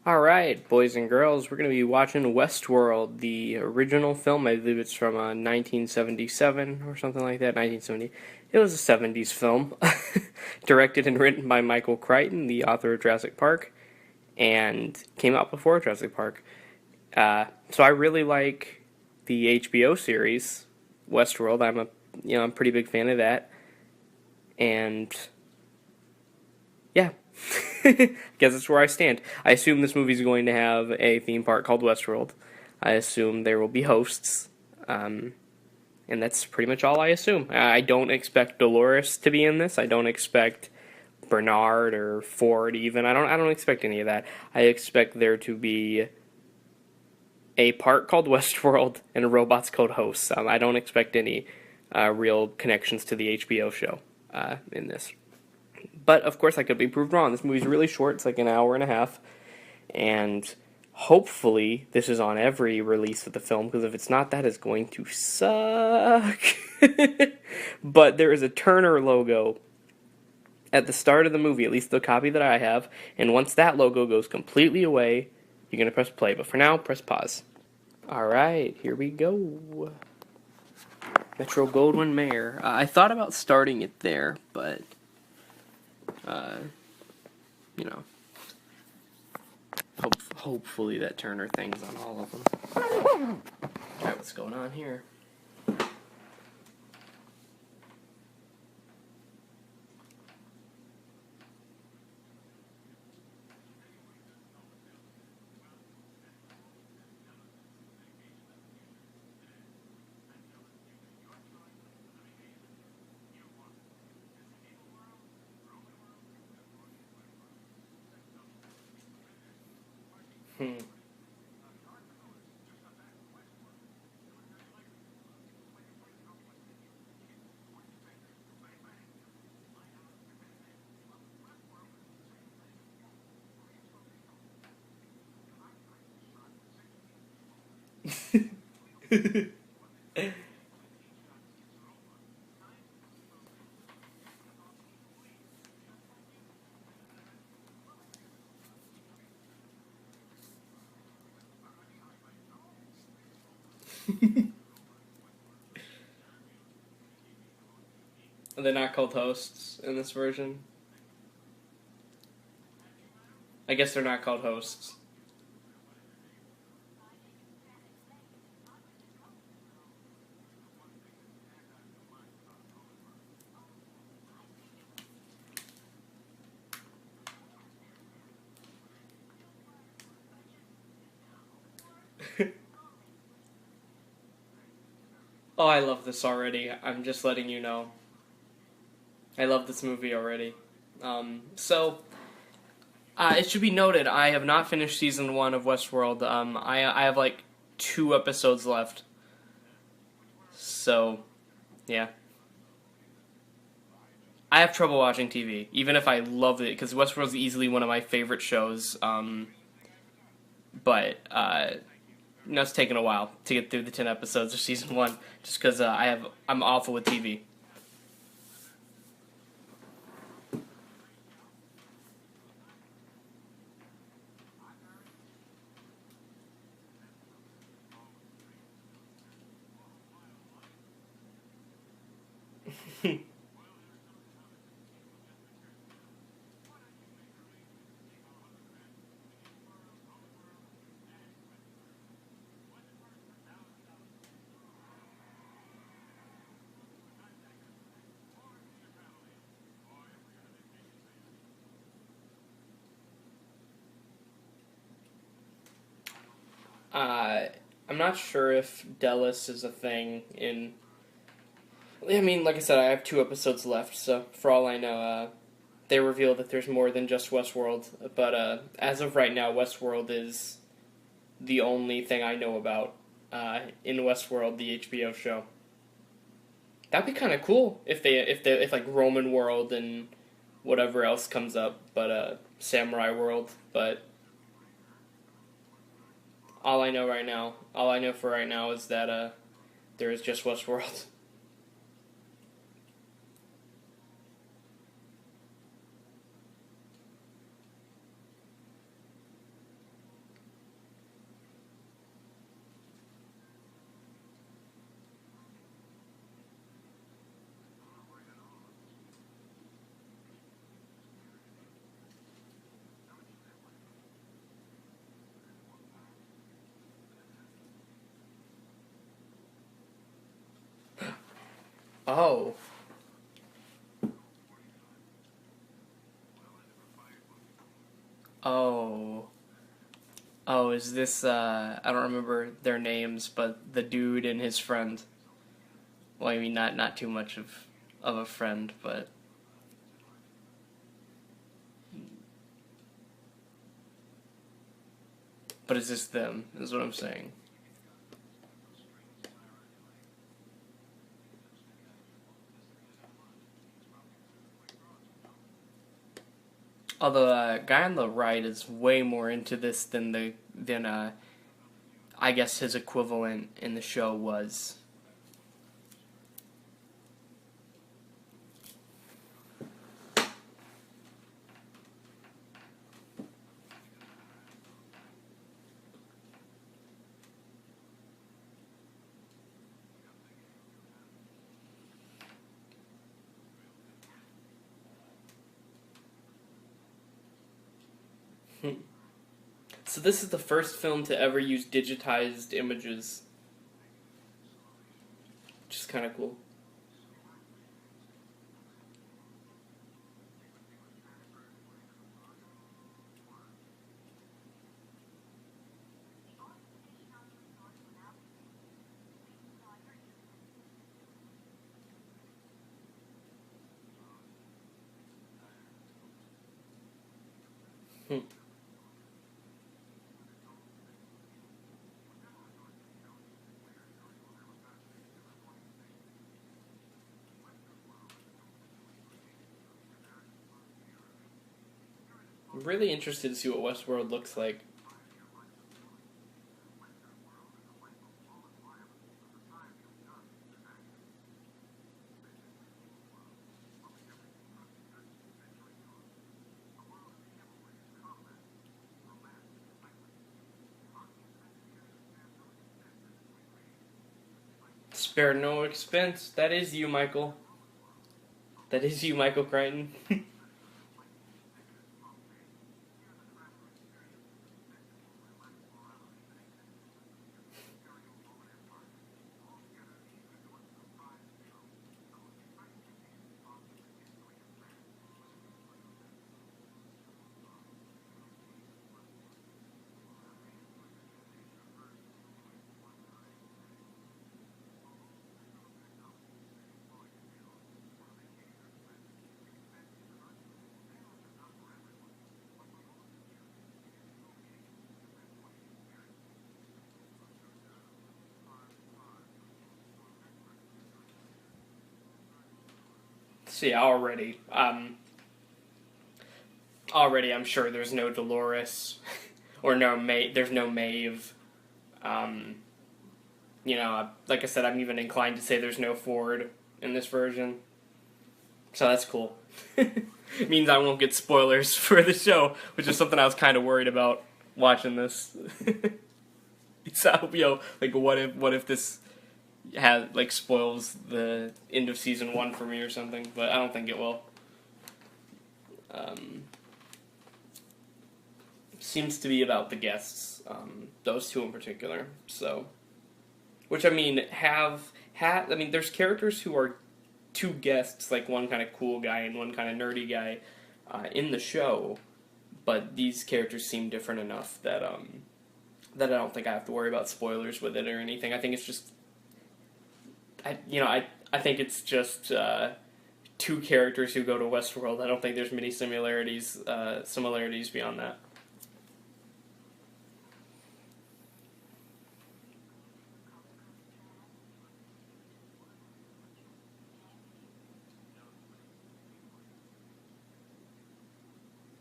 Alright, boys and girls, we're going to be watching Westworld, the original film. I believe it's from 1977 or something like that, 1970. It was a 70s film, directed and written by Michael Crichton, the author of Jurassic Park, and came out before Jurassic Park. So I really like the HBO series, Westworld. I'm a pretty big fan of that. And yeah, I guess that's where I stand. I assume this movie's going to have a theme park called Westworld. I assume there will be hosts. Um, and that's pretty much all I assume. I don't expect Dolores to be in this. I don't expect Bernard or Ford even. I don't expect any of that. I expect there to be a park called Westworld and robots called hosts. I don't expect any real connections to the HBO show in this. But of course, I could be proved wrong. This movie's really short; it's like an hour and a half, and hopefully, this is on every release of the film. Because if it's not, that is going to suck. But there is a Turner logo at the start of the movie, at least the copy that I have. And once that logo goes completely away, you're gonna press play. But for now, press pause. All right, here we go. Metro Goldwyn Mayer. I thought about starting it there, but uh, you know, hopefully that Turner thing's on all of them. Alright, what's going on here? Hmm. They're not called hosts in this version. I guess they're not called hosts. Oh, I love this already. I'm just letting you know. I love this movie already. It should be noted, I have not finished season 1 of Westworld. I have like 2 episodes left. So, yeah. I have trouble watching TV, even if I love it, because Westworld's easily one of my favorite shows. But it's taken a while to get through the 10 episodes of season 1, just because I'm awful with TV. Uh, I'm not sure if Delos is a thing in. I mean, like I said, I have 2 episodes left, so for all I know, they reveal that there's more than just Westworld. But as of right now, Westworld is the only thing I know about in Westworld, the HBO show. That'd be kind of cool if like Roman World and whatever else comes up, but Samurai World. But all I know for right now is that there is just Westworld. Oh. Oh. Oh, is this, I don't remember their names, but the dude and his friend. Well, I mean, not too much of a friend, but is this them, is what I'm saying. Although, guy on the right is way more into this than I guess his equivalent in the show was. So this is the first film to ever use digitized images, which is kind of cool. I'm really interested to see what Westworld looks like. Spare no expense. That is you, Michael. That is you, Michael Crichton. See, already, I'm sure there's no Dolores, or no May. There's no Maeve. Um, like I said, I'm even inclined to say there's no Ford in this version. So that's cool. It means I won't get spoilers for the show, which is something I was kind of worried about watching this. So, like what if this has like spoils the end of season 1 for me or something? But I don't think it will. Um, Seems to be about the guests, those two in particular. So, which I mean, I mean, there's characters who are two guests, like one kind of cool guy and one kind of nerdy guy, in the show, but these characters seem different enough that I don't think I have to worry about spoilers with it or anything. I think it's just, I think it's just two characters who go to Westworld. I don't think there's many similarities beyond that.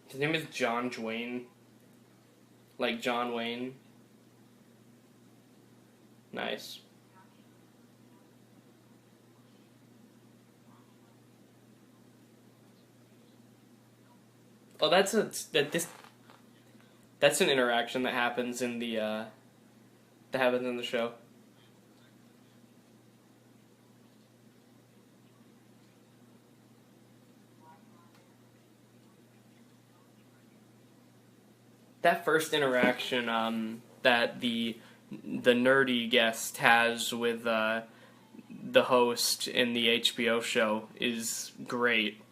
His name is John Dwayne, like John Wayne. Nice. Oh, that's an interaction that happens in the show. That first interaction that the nerdy guest has with the host in the HBO show, is great.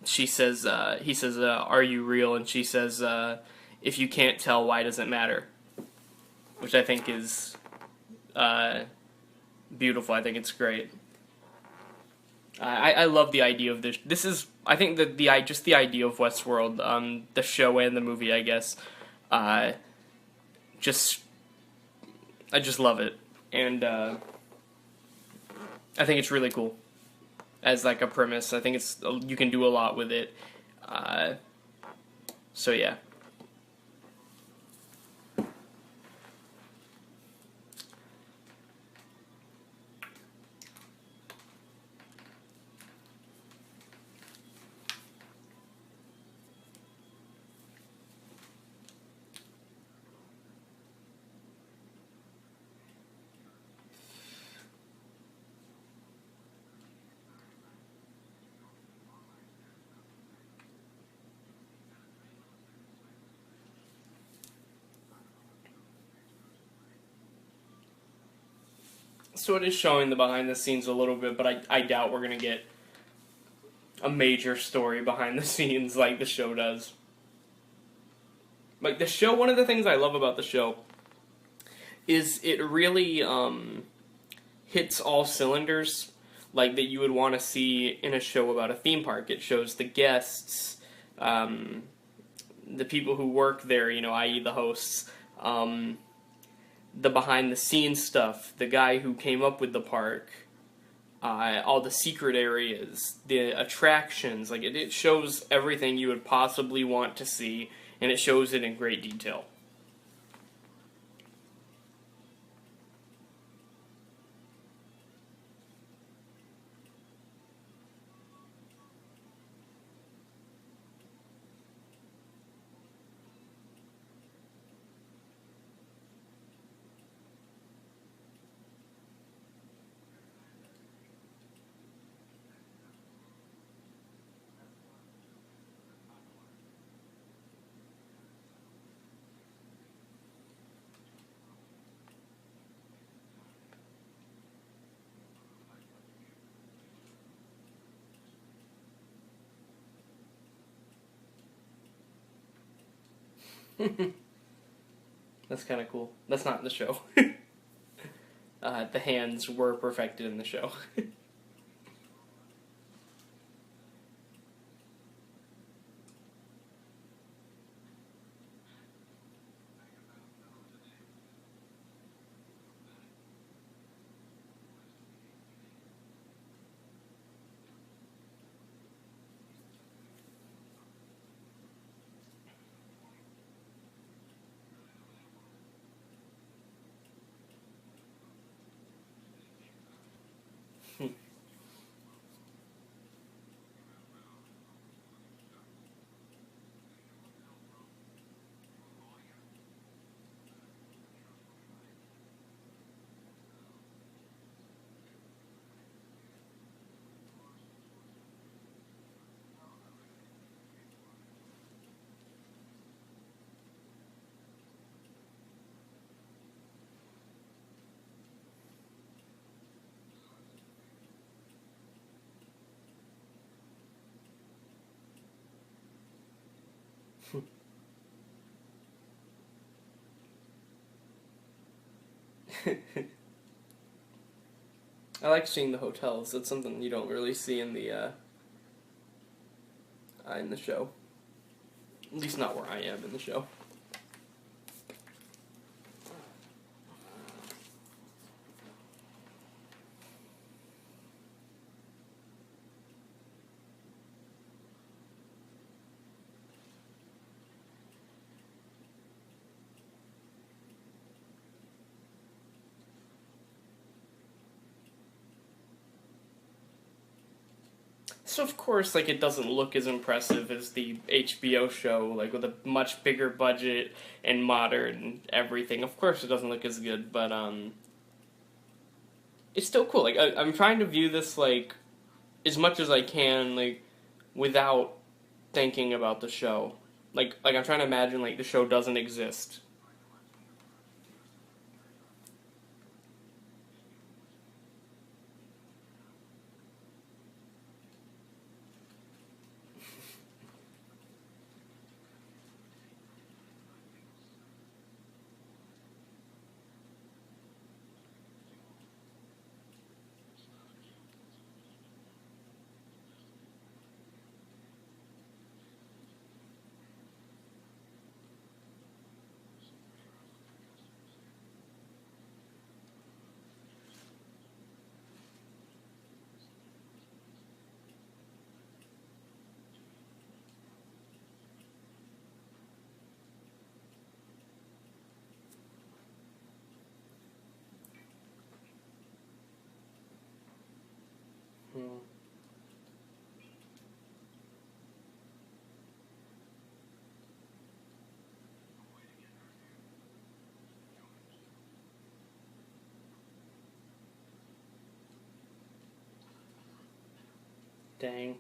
She says, he says, "Are you real?" And she says, "If you can't tell, why does it matter?" Which I think is beautiful. I think it's great. I love the idea of this. This is, I think that just the idea of Westworld, the show and the movie, I guess, uh, just I just love it, and I think it's really cool as like a premise. I think it's, you can do a lot with it. Uh, so yeah. So it is showing the behind the scenes a little bit, but I doubt we're gonna get a major story behind the scenes like the show does. Like the show, one of the things I love about the show is it really hits all cylinders, like that you would want to see in a show about a theme park. It shows the guests, the people who work there, i.e. the hosts, the behind the scenes stuff, the guy who came up with the park, all the secret areas, the attractions. Like it shows everything you would possibly want to see, and it shows it in great detail. That's kind of cool. That's not in the show. The hands were perfected in the show. I like seeing the hotels. That's something you don't really see in the show. At least not where I am in the show. So of course, like it doesn't look as impressive as the HBO show, like with a much bigger budget and modern everything. Of course, it doesn't look as good, but it's still cool. Like I'm trying to view this like as much as I can, like without thinking about the show. Like I'm trying to imagine like the show doesn't exist. Dang.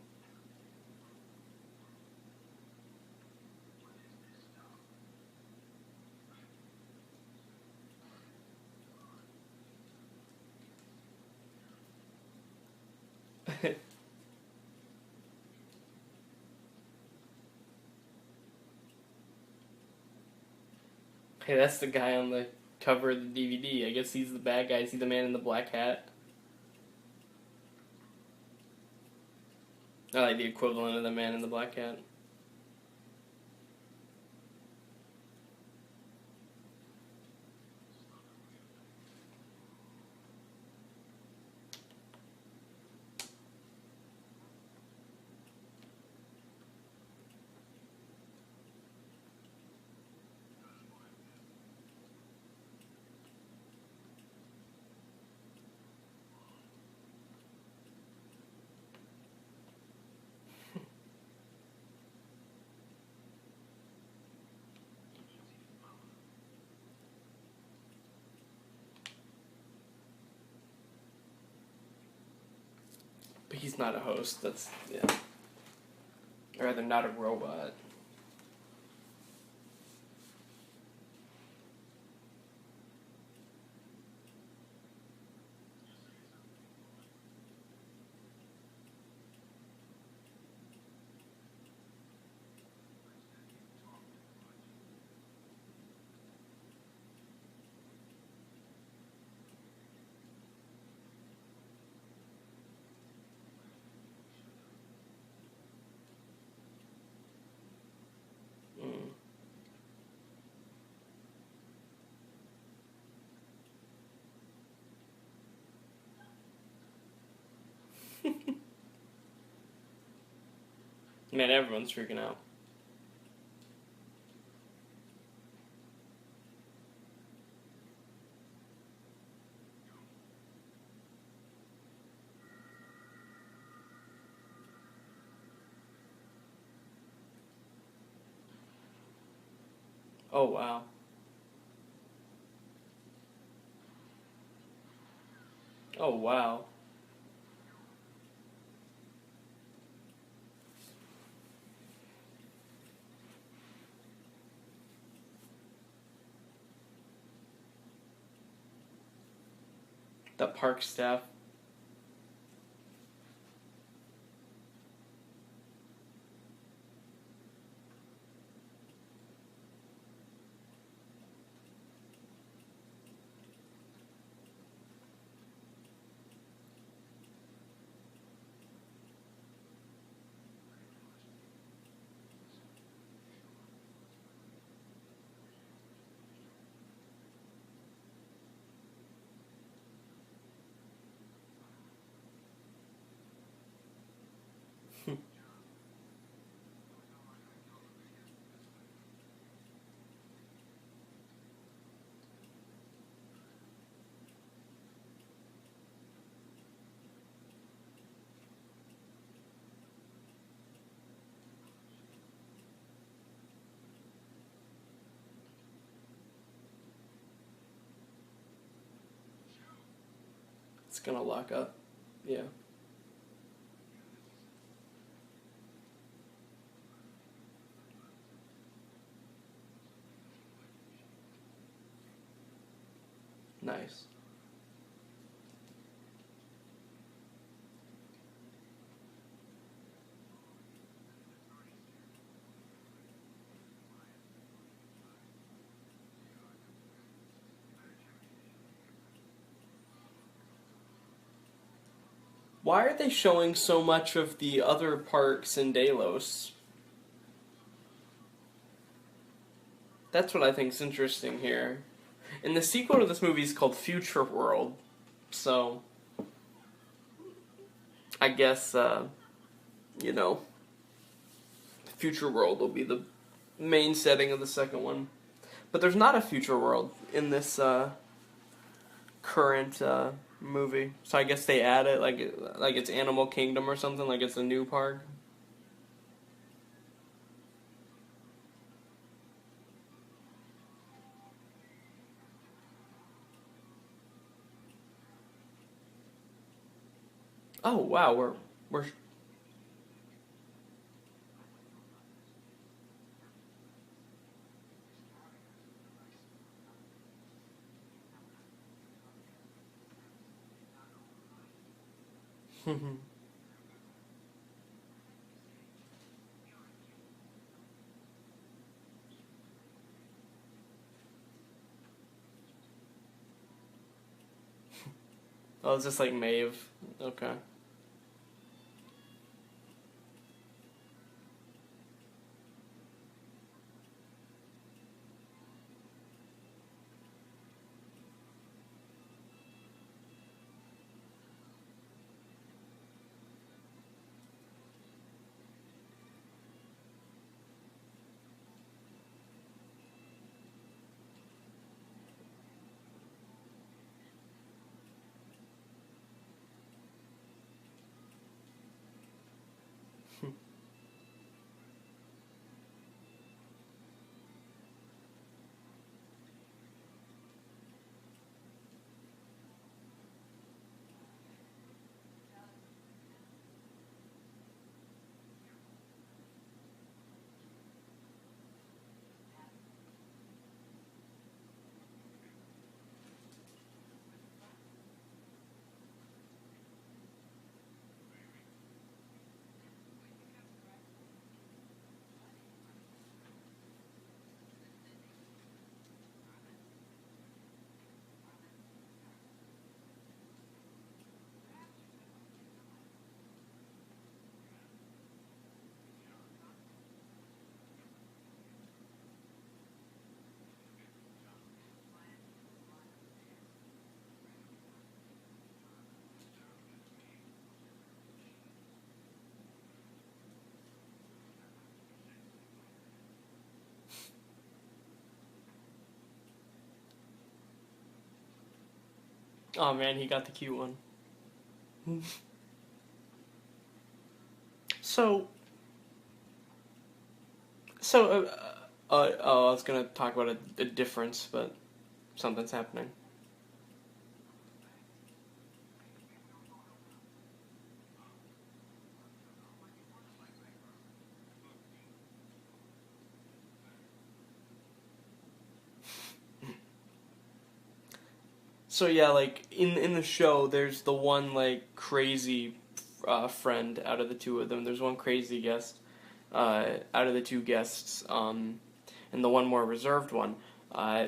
Hey, that's the guy on the cover of the DVD. I guess he's the bad guy. Is he the man in the black hat? I like the equivalent of the man in the black hat. But he's not a host. That's, yeah. Or rather, not a robot. Mm. Man, everyone's freaking out. Oh, wow. Oh, wow. The park staff. It's gonna lock up. Yeah. Nice. Why are they showing so much of the other parks in Delos? That's what I think is interesting here. And the sequel to this movie is called Future World, so I guess you know, Future World will be the main setting of the second one. But there's not a Future World in this current movie, so I guess they add it like it's Animal Kingdom or something, like it's a new park. Oh wow, we're Oh, it's just like Maeve. Okay. Oh man, he got the cute one. So, I was gonna talk about a difference, but something's happening. So yeah, like in the show, there's the one like crazy friend out of the two of them. There's one crazy guest out of the two guests, and the one more reserved one. Uh,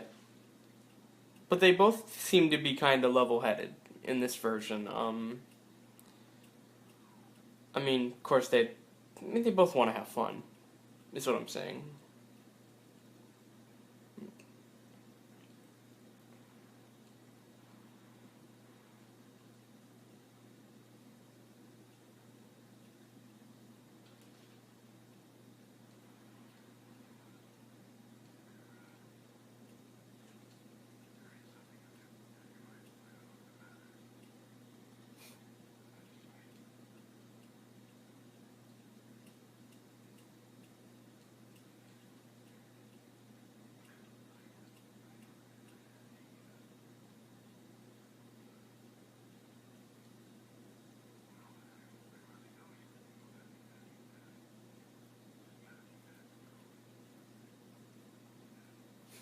but they both seem to be kind of level-headed in this version. I mean, of course they both want to have fun. Is what I'm saying.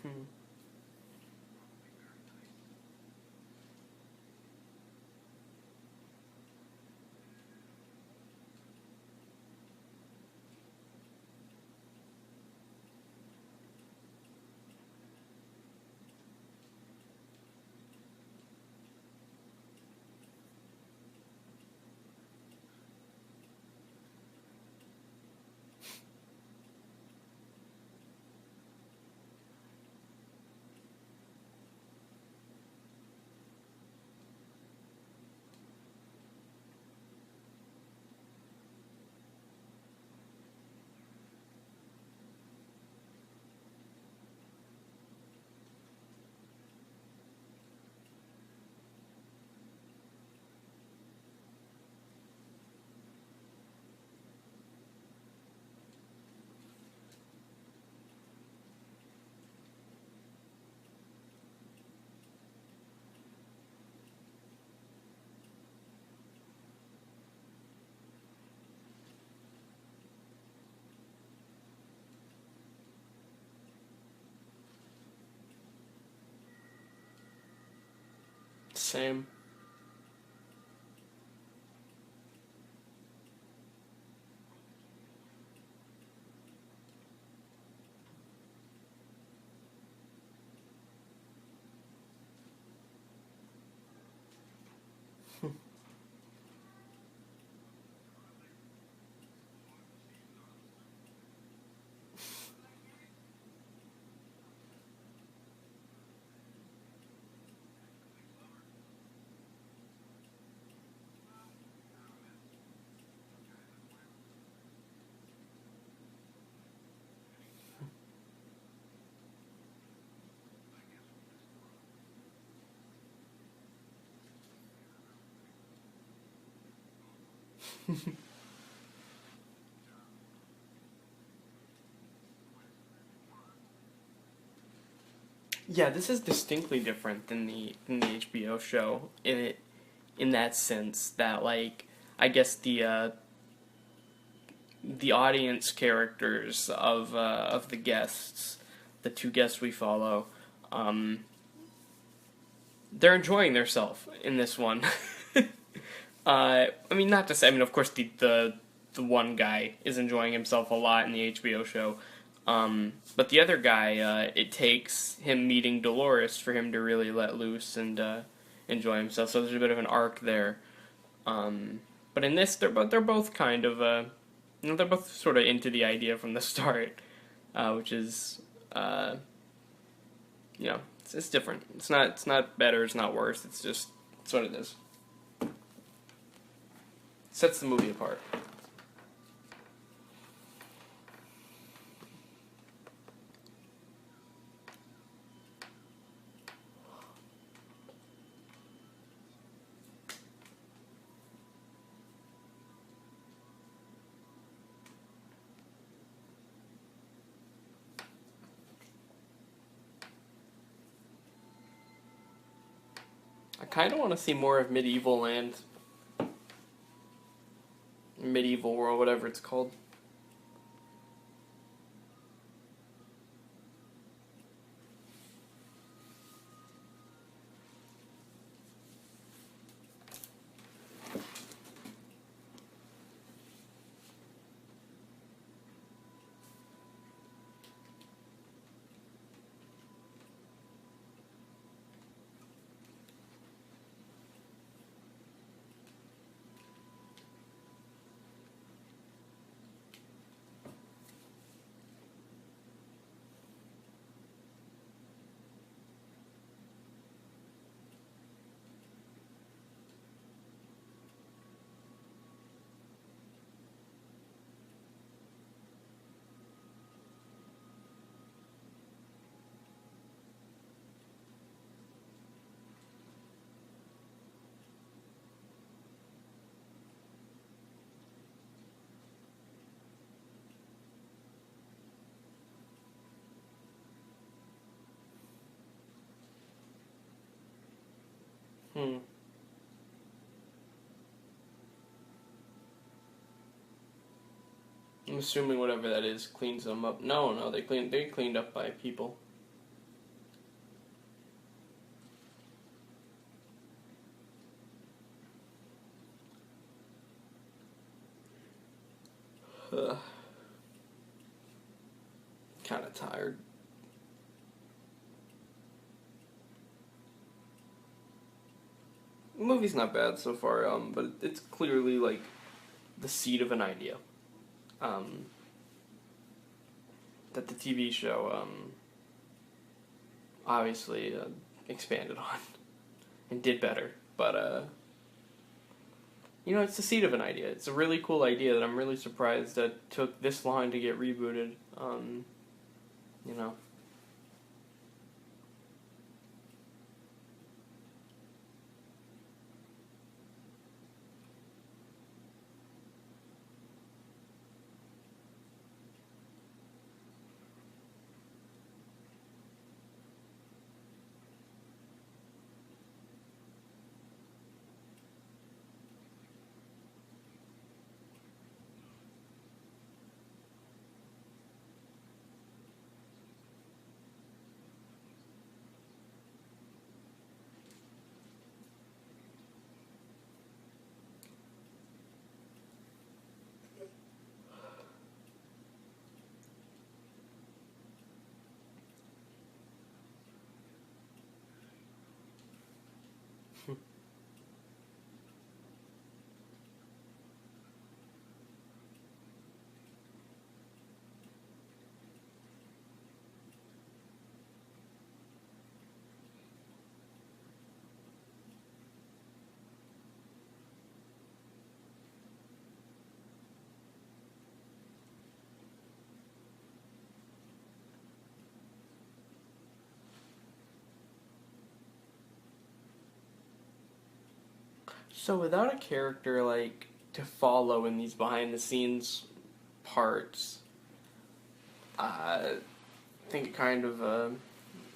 Hmm. Same. Yeah, this is distinctly different than the HBO show in that sense that like I guess the audience characters of the guests, the two guests we follow, um, they're enjoying themselves in this one. I mean, not to say. I mean, of course, the one guy is enjoying himself a lot in the HBO show, but the other guy, it takes him meeting Dolores for him to really let loose and enjoy himself. So there's a bit of an arc there. But in this, they're both kind of they're both sort of into the idea from the start, which is you know it's different. It's not better. It's not worse. It's just it's what it is. Sets the movie apart. I kind of want to see more of Medieval Land, Medieval World, whatever it's called. Hmm. I'm assuming whatever that is cleans them up. No, no, they cleaned up by people. Kind of tired. The movie's not bad so far, but it's clearly like the seed of an idea um, that the TV show obviously expanded on and did better. But it's the seed of an idea. It's a really cool idea that I'm really surprised that took this long to get rebooted. You know. So without a character like to follow in these behind the scenes parts. I think it kind of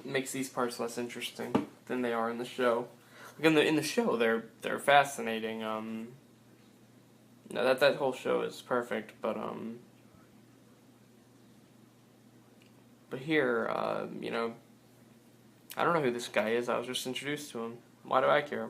makes these parts less interesting than they are in the show. Like in the show, they're fascinating. No, that whole show is perfect, but here, I don't know who this guy is. I was just introduced to him. Why do I care?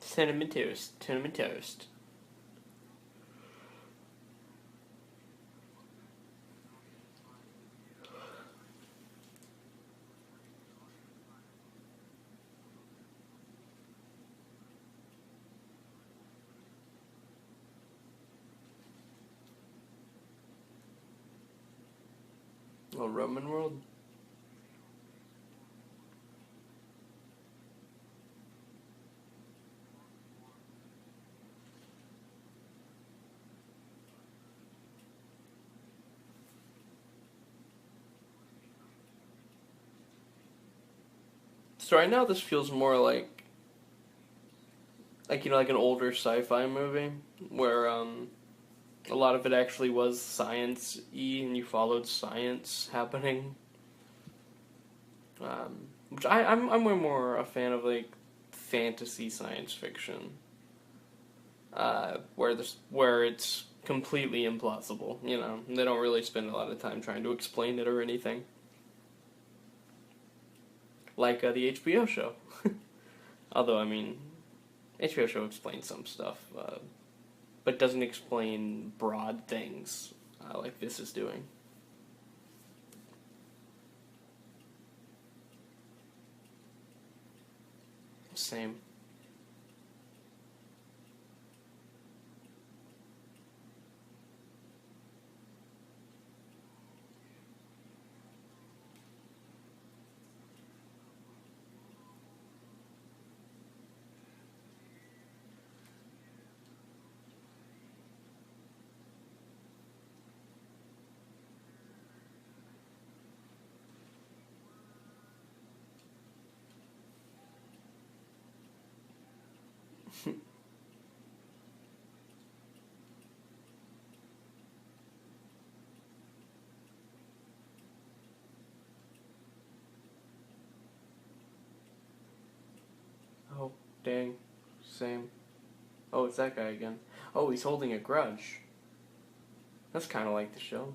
Cinnamon toast, cinnamon toast. Oh, Roman world. So right now, this feels more like an older sci-fi movie where a lot of it actually was science-y and you followed science happening. Which I'm way more a fan of like fantasy science fiction, where it's completely implausible. They don't really spend a lot of time trying to explain it or anything. Like the HBO show. Although I mean, HBO show explains some stuff, but doesn't explain broad things like this is doing. Same. Oh, dang. Same. Oh, it's that guy again. Oh, he's holding a grudge. That's kind of like the show.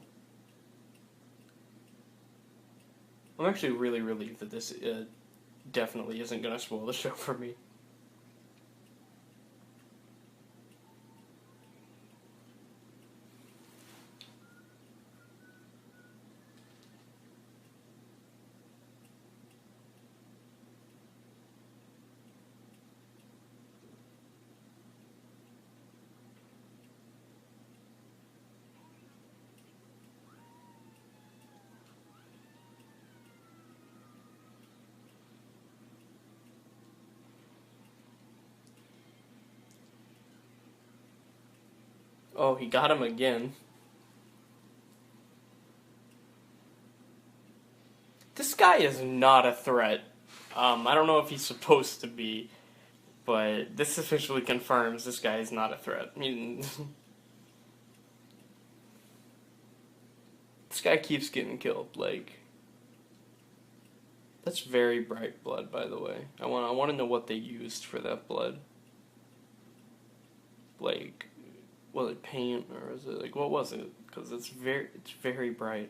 I'm actually really relieved that this definitely isn't going to spoil the show for me. Oh, he got him again. This guy is not a threat. I don't know if he's supposed to be, but this officially confirms this guy is not a threat. I mean, this guy keeps getting killed. Like, that's very bright blood, by the way. I want to know what they used for that blood. Like, was it paint or was it like what was it? Because it's very bright.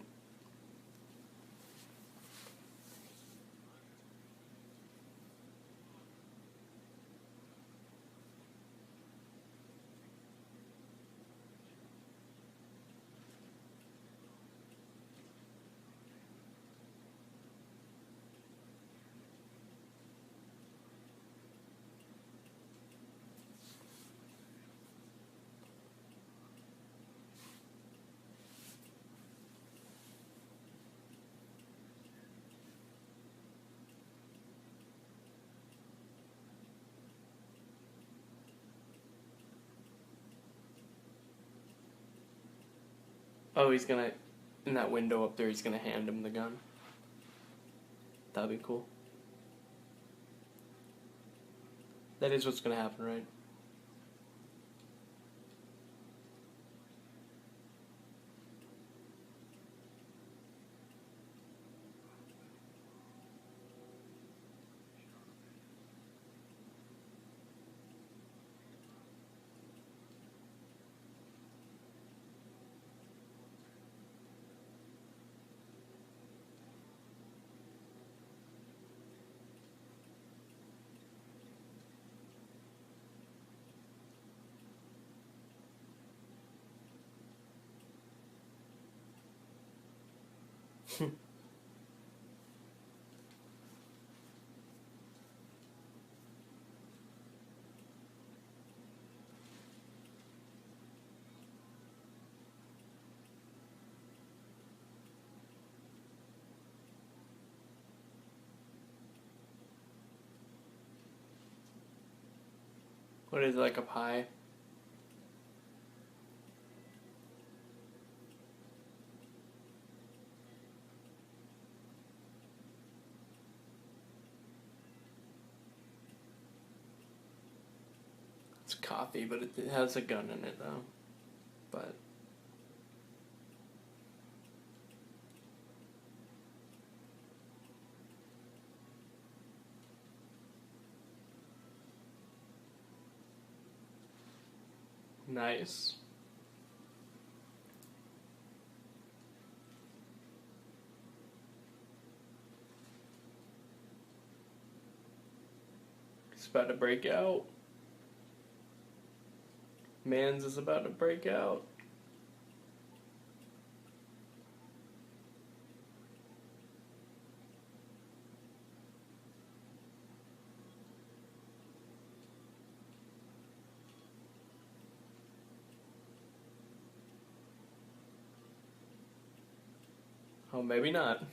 Oh, he's gonna in that window up there. He's gonna hand him the gun. That'd be cool. That is what's gonna happen, right? What is it, like a pie? It's coffee, but it has a gun in it though. But nice. It's about to break out. Mans is about to break out. Oh, maybe not.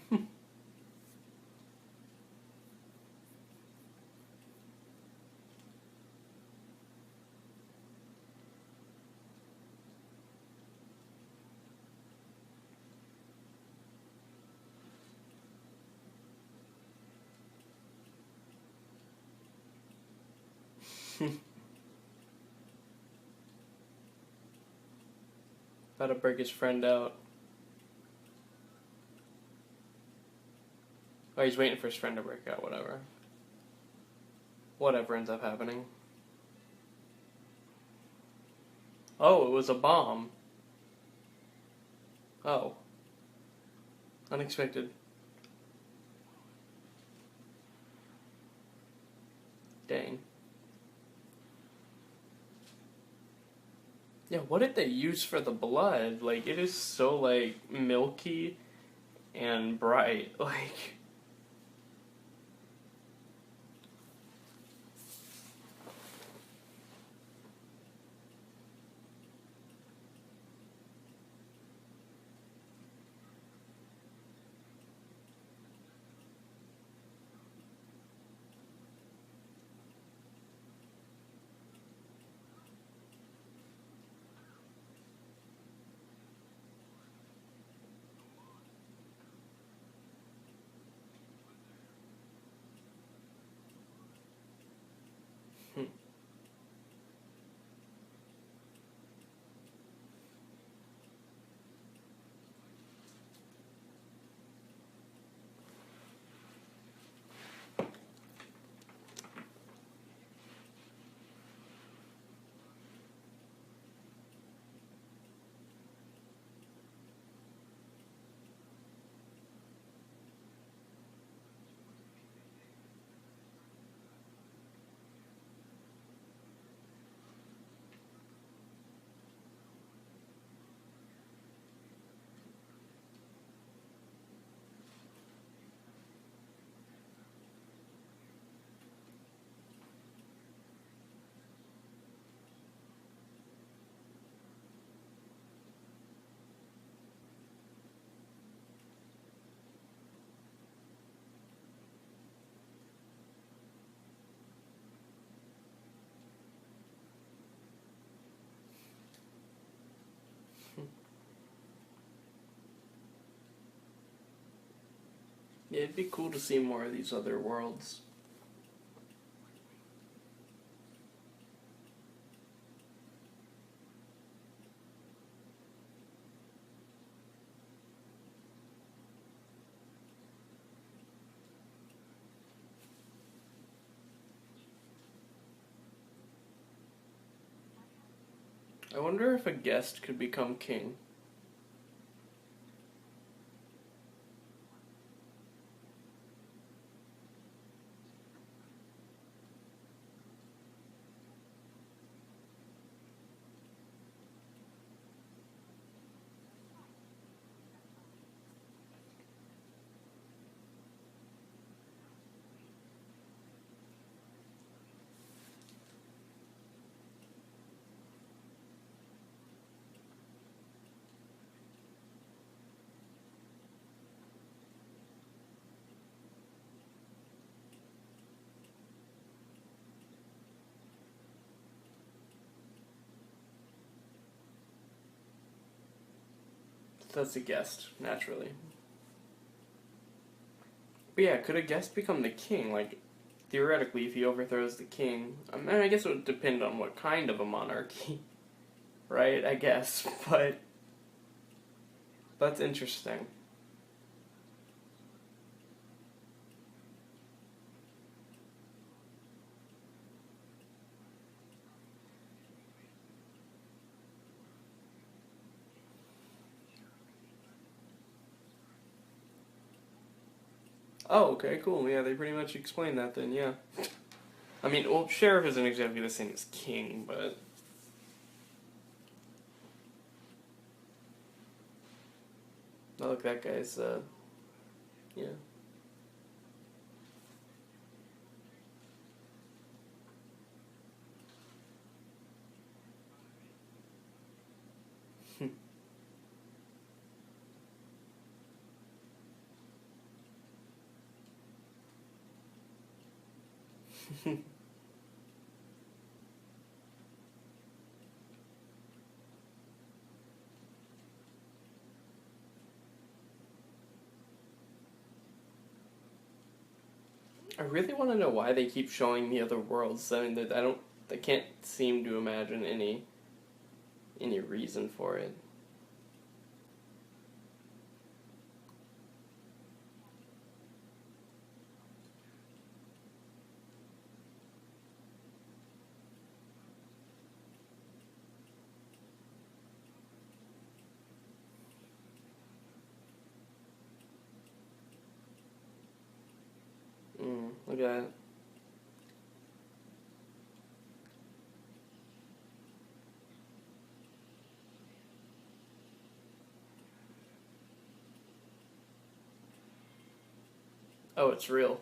About to break his friend out. Oh, he's waiting for his friend to break out, whatever. Whatever ends up happening. Oh, it was a bomb. Oh. Unexpected. Dang. Yeah, what did they use for the blood? Like, it is so, like, milky and bright. Like, Yeah, it'd be cool to see more of these other worlds. I wonder if a guest could become king. That's a guest, naturally. But yeah, could a guest become the king? Like, theoretically, if he overthrows the king, I mean, I guess it would depend on what kind of a monarchy, right? I guess, but that's interesting. Oh, okay, cool. Yeah, they pretty much explained that then, yeah. I mean, well, sheriff isn't exactly the same as king, but. Oh, look, that guy's, yeah. I really want to know why they keep showing the other worlds. I mean, I can't seem to imagine any reason for it. Look at that. Oh, it's real.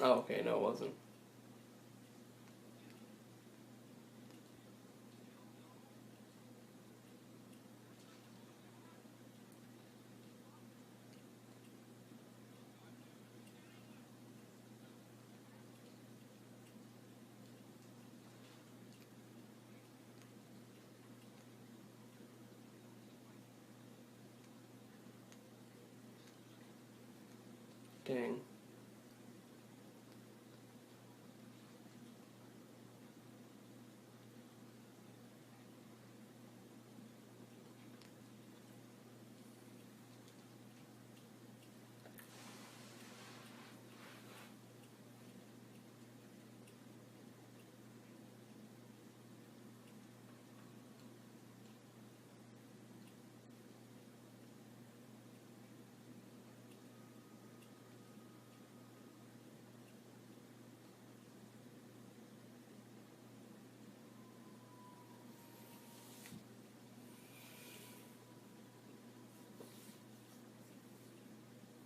Oh, okay, no, it wasn't. Dang.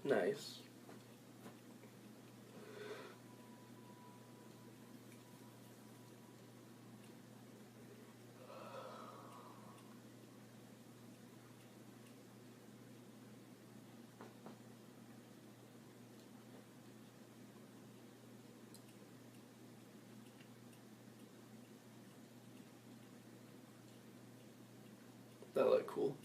Nice. That looked cool.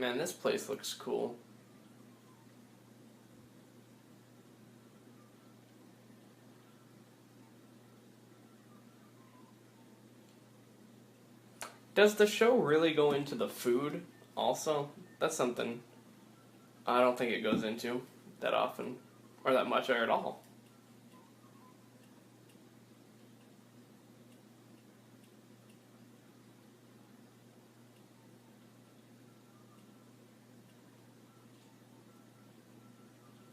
Man, this place looks cool. Does the show really go into the food also? That's something I don't think it goes into that often or that much or at all.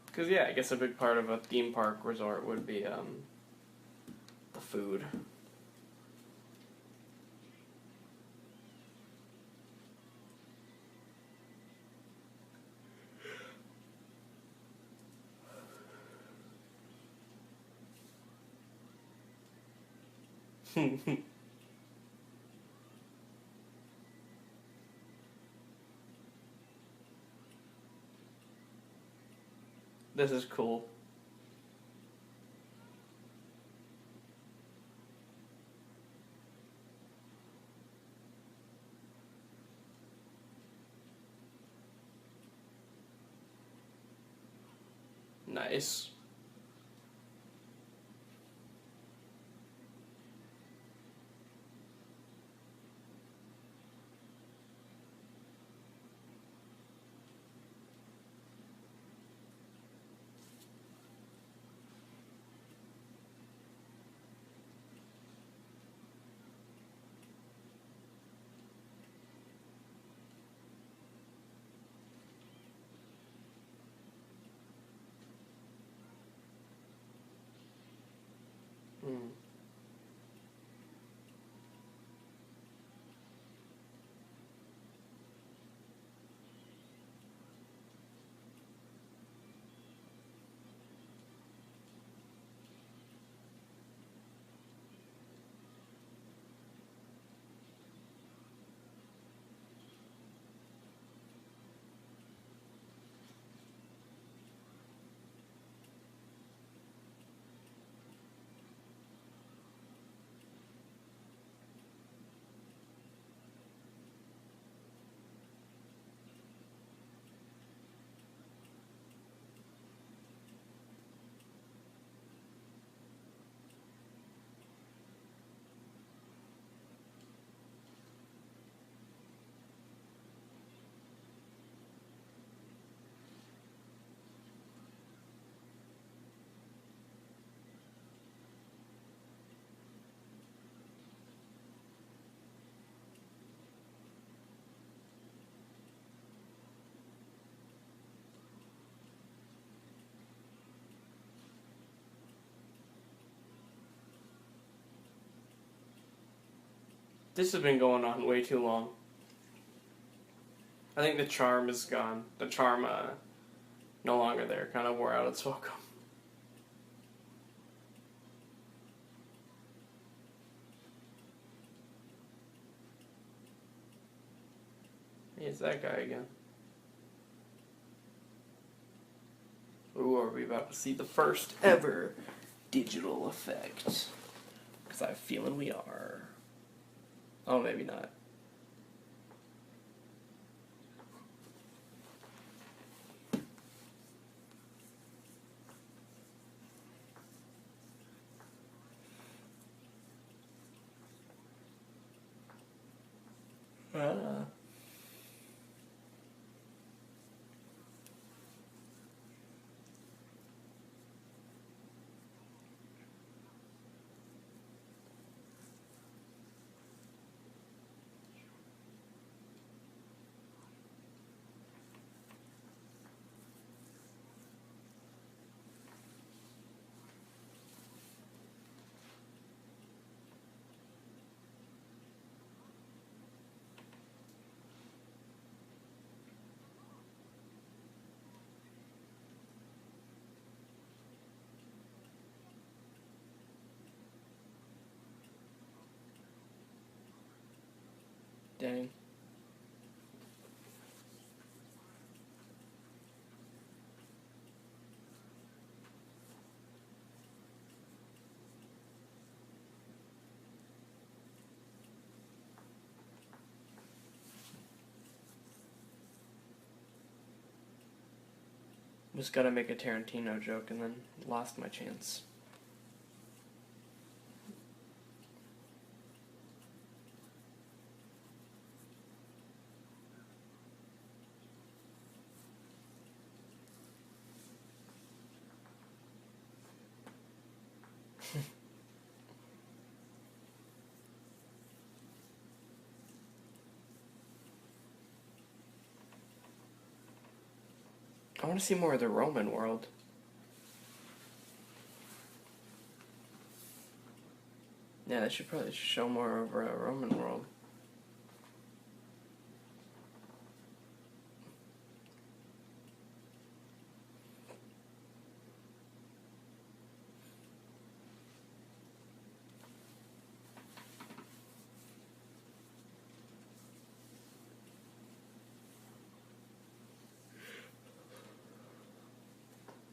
Because, yeah, I guess a big part of a theme park resort would be the food. This is cool. Nice. Mm. This has been going on way too long. I think the charm is gone. The charm, no longer there. Kind of wore out its welcome. It's that guy again. Ooh, are we about to see the first ever digital effect? Because I have a feeling we are. Oh, maybe not. Ah. Dang. Was gonna make a Tarantino joke and then lost my chance. I want to see more of the Roman world. Yeah, they should probably show more of a Roman world.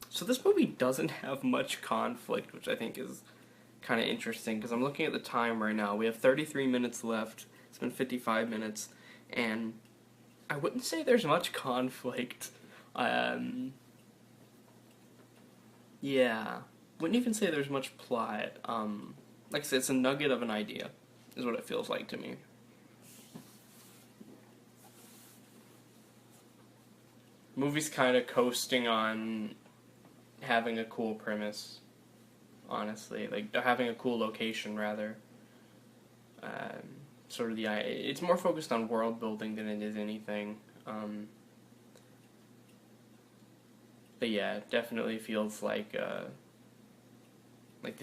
So this movie doesn't have much conflict, which I think is kind of interesting because I'm looking at the time right now. We have 33 minutes left. It's been 55 minutes, and I wouldn't say there's much conflict. Yeah, wouldn't even say there's much plot. Like I said, it's a nugget of an idea, is what it feels like to me. Movie's kind of coasting on having a cool premise, honestly, like having a cool location rather. Sort of it's more focused on world building than it is anything. But yeah, it definitely feels like the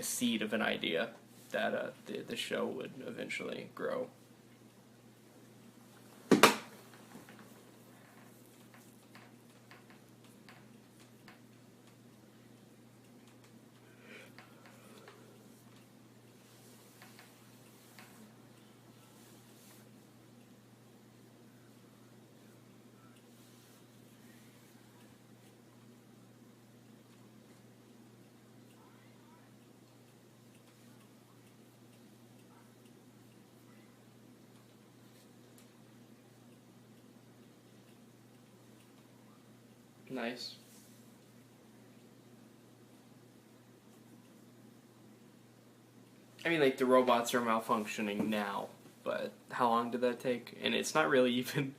seed of an idea that the show would eventually grow. Nice. I mean, like, the robots are malfunctioning now, but how long did that take? And it's not really even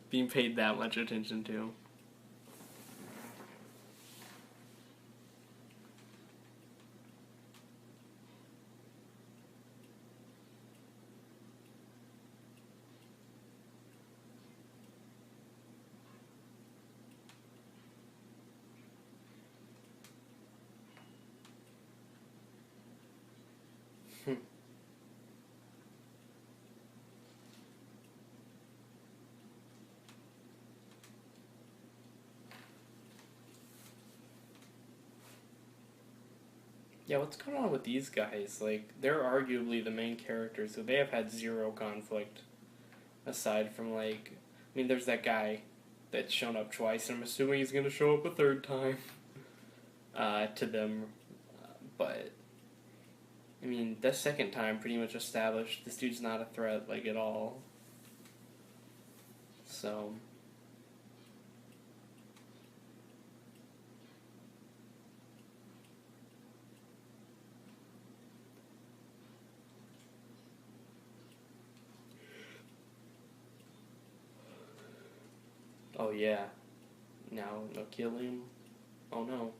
being paid that much attention to. Yeah, what's going on with these guys? Like, they're arguably the main characters, so they have had zero conflict. Aside from, like, I mean, there's that guy that's shown up twice, and I'm assuming he's gonna show up a third time to them. But, I mean, that second time pretty much established this dude's not a threat, like, at all. So, Oh yeah. Now they'll kill him. Oh no.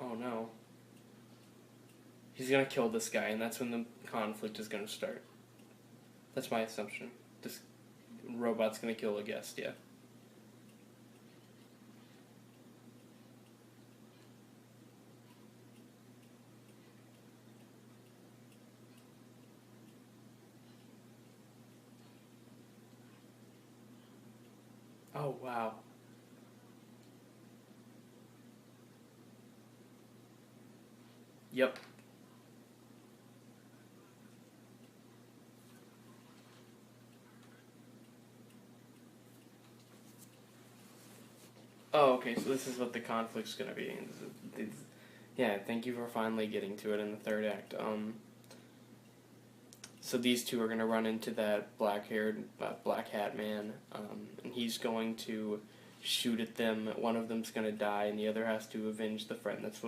Oh no. He's gonna kill this guy, and that's when the conflict is gonna start. That's my assumption. This robot's gonna kill a guest, yeah. Oh wow. Yep. Oh, okay, so this is what the conflict's gonna be. Yeah, thank you for finally getting to it in the third act. So these two are gonna run into that black-haired, black hat man, and he's going to shoot at them. One of them's gonna die, and the other has to avenge the friend. That's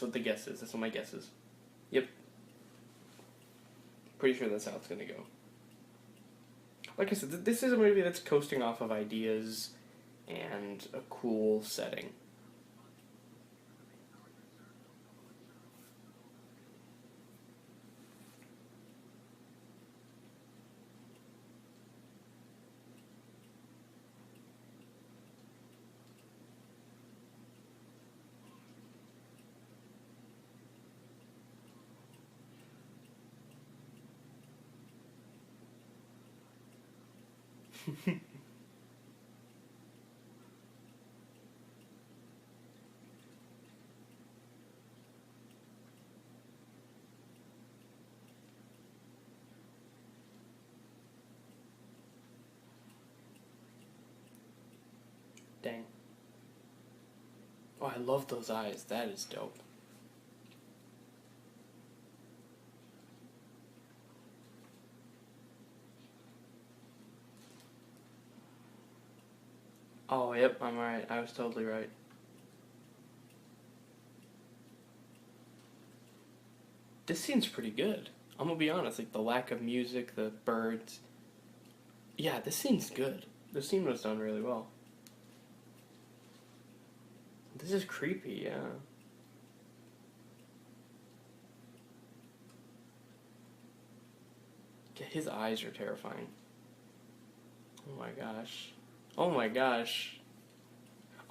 what the guess is. That's what my guess is. Yep, pretty sure that's how it's gonna go. Like I said, this is a movie that's coasting off of ideas and a cool setting. Dang. Oh, I love those eyes. That is dope. Oh, yep, I'm right. I was totally right. This scene's pretty good. I'm gonna be honest. Like the lack of music, the birds. Yeah, this scene's good. This scene was done really well. This is creepy. Yeah. Yeah, his eyes are terrifying. Oh my gosh. Oh my gosh.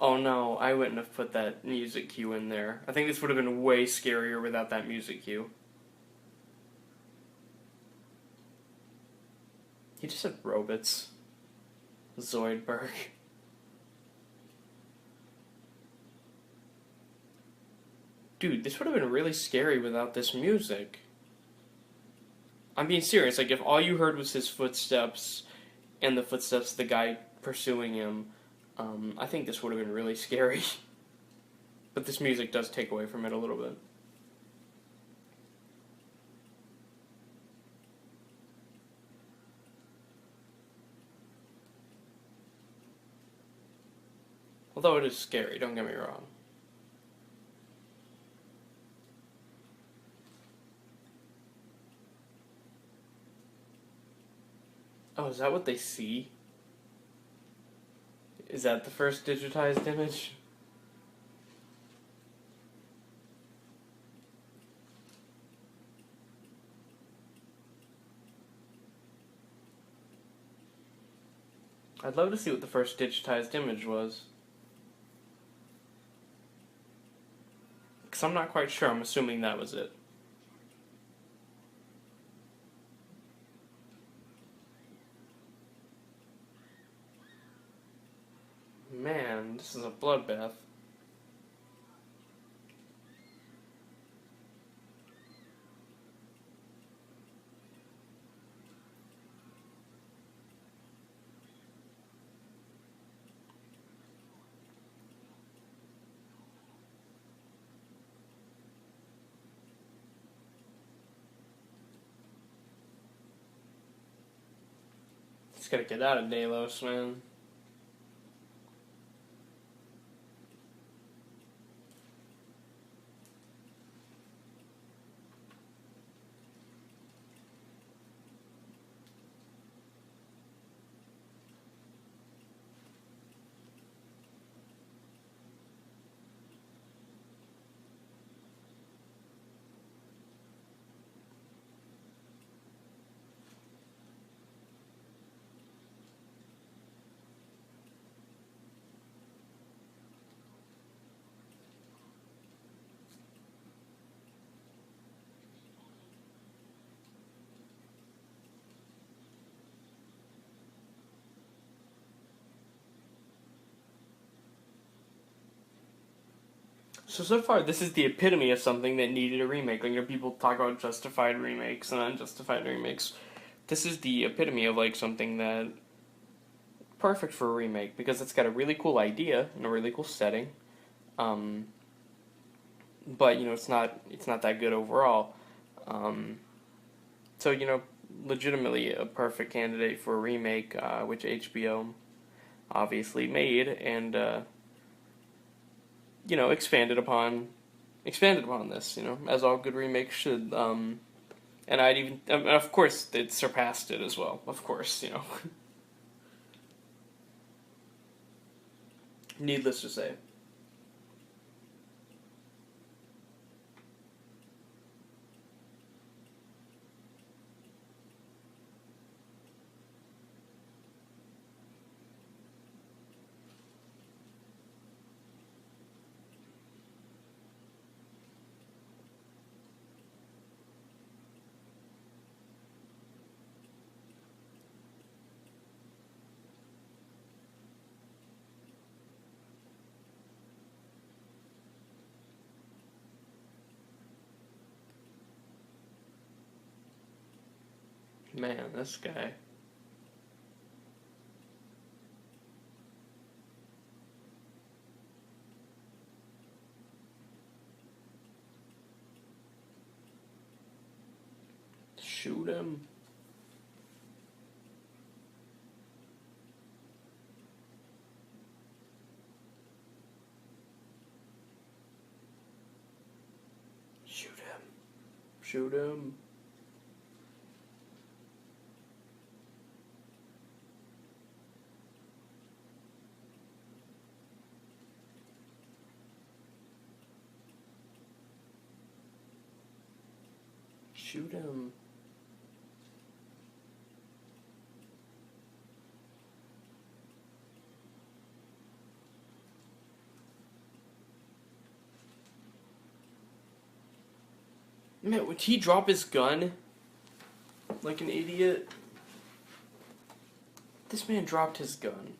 Oh no, I wouldn't have put that music cue in there. I think this would have been way scarier without that music cue. He just said robots. Zoidberg. Dude, this would have been really scary without this music. I'm being serious. Like, if all you heard was his footsteps and the footsteps of the guy pursuing him, I think this would have been really scary. But this music does take away from it a little bit. Although it is scary, don't get me wrong. Oh, is that what they see? Is that the first digitized image? I'd love to see what the first digitized image was. Because I'm not quite sure. I'm assuming that was it. Man, this is a bloodbath. Just gotta get out of Delos, man. So far, this is the epitome of something that needed a remake. Like, people talk about justified remakes and unjustified remakes. This is the epitome of, like, something that perfect for a remake because it's got a really cool idea and a really cool setting. Um, but it's not that good overall. Um, so legitimately a perfect candidate for a remake, which HBO obviously made and expanded upon this. As all good remakes should. And of course, it surpassed it as well. Of course. Needless to say. Man, this guy. Shoot him. Shoot him. Shoot him. Shoot him. Man, would he drop his gun like an idiot? This man dropped his gun.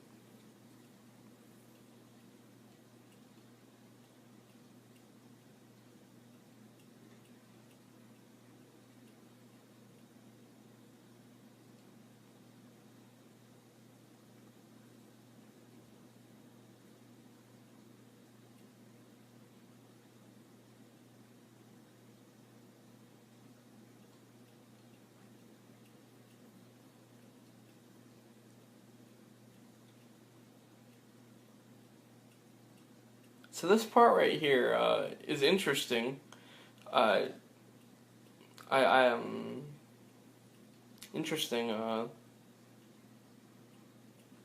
So this part right here is interesting. Uh, I am interesting,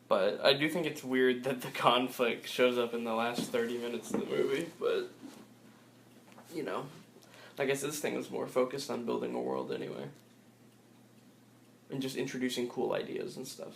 but I do think it's weird that the conflict shows up in the last 30 minutes of the movie. But you know, I guess this thing was more focused on building a world anyway, and just introducing cool ideas and stuff.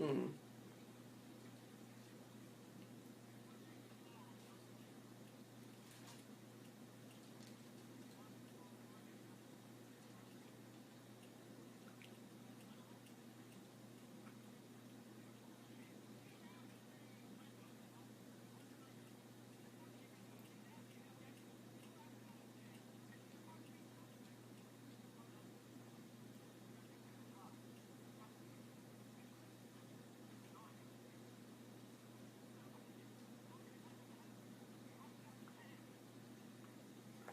Mm.